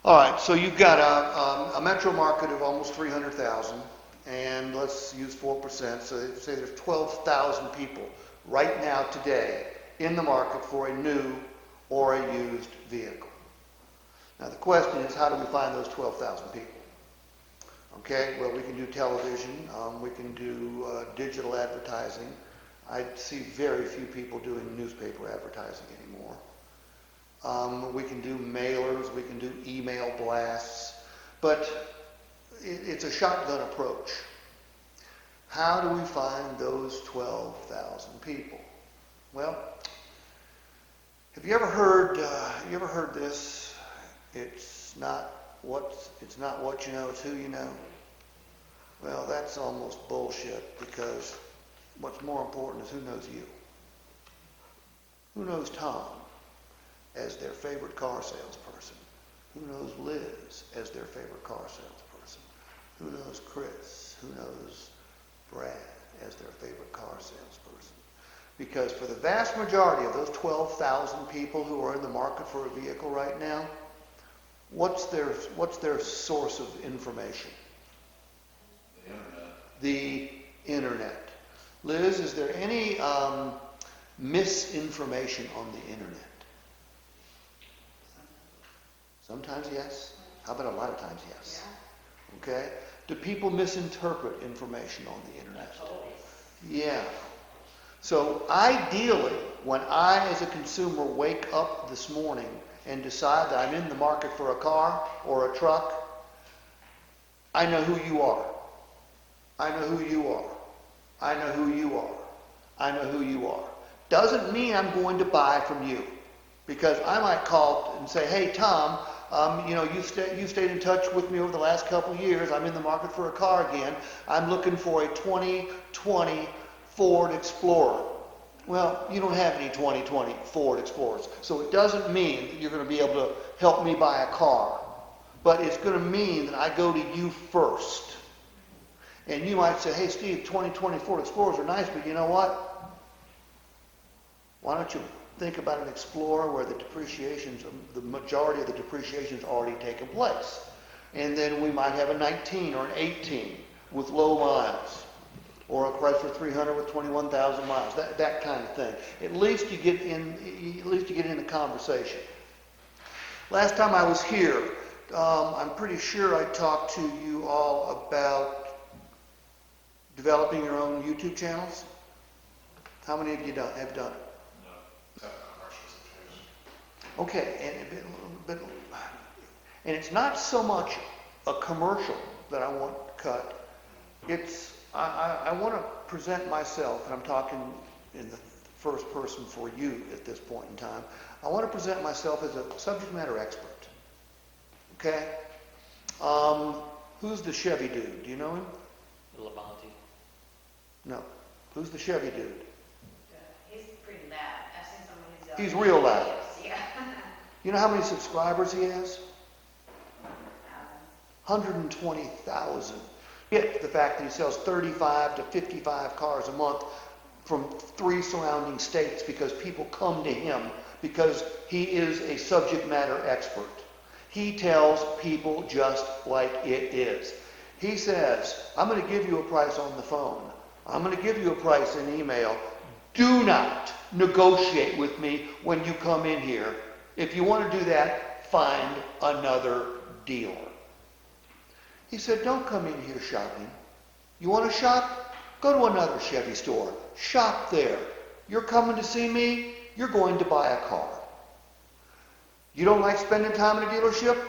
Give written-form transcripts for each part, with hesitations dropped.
All right, so you've got a metro market of almost 300,000, and let's use 4%, so say there's 12,000 people right now today in the market for a new or a used vehicle. Now the question is, how do we find those 12,000 people? Okay, well, we can do television, we can do digital advertising. I see very few people doing newspaper advertising anymore. We can do mailers, we can do email blasts, but it's a shotgun approach. How do we find those 12,000 people? Well, have you ever heard this? It's not what you know, it's who you know. Well, that's almost bullshit, because what's more important is who knows you. Who knows Tom as their favorite car salesperson? Who knows Liz as their favorite car salesperson? Who knows Chris? Who knows Brad as their favorite car salesperson? Because for the vast majority of those 12,000 people who are in the market for a vehicle right now, what's their source of information? The internet. Liz, is there any misinformation on the internet? Sometimes yes. How about a lot of times yes? Yeah. Okay. Do people misinterpret information on the internet? Yeah. So ideally, when I as a consumer wake up this morning and decide that I'm in the market for a car or a truck, I know who you are. I know who you are. I know who you are. I know who you are. Doesn't mean I'm going to buy from you, because I might call and say, hey, Tom, you've stayed in touch with me over the last couple of years. I'm in the market for a car again. I'm looking for a 2020 Ford Explorer. Well, you don't have any 2020 Ford Explorers, so it doesn't mean that you're going to be able to help me buy a car. But it's going to mean that I go to you first. And you might say, hey, Steve, 2020 Ford Explorers are nice, but you know what? Why don't you think about an Explorer where the majority of the depreciation's already taken place? And then we might have a 19 or an 18 with low miles, or a Chrysler 300 with 21,000 miles, that kind of thing. At least you get in the conversation. Last time I was here, I'm pretty sure I talked to you all about developing your own YouTube channels. How many of you have done it? No, commercial situation. Okay, and it's not so much a commercial that I want cut. It's I want to present myself, and I'm talking in the first person for you at this point in time. I want to present myself as a subject matter expert. Okay? Who's the Chevy dude? Do you know him? Labonte. No. Who's the Chevy dude? He's pretty loud. I've seen some of his He's real loud. videos. Yeah. You know how many subscribers he has? 120,000. Yet the fact that he sells 35 to 55 cars a month from 3 surrounding states, because people come to him because he is a subject matter expert. He tells people just like it is. He says, I'm going to give you a price on the phone. I'm going to give you a price in email. Do not negotiate with me when you come in here. If you want to do that, find another dealer. He said, don't come in here shopping. You want to shop? Go to another Chevy store. Shop there. You're coming to see me, you're going to buy a car. You don't like spending time in a dealership?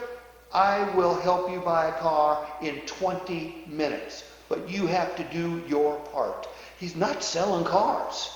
I will help you buy a car in 20 minutes. But you have to do your part. He's not selling cars.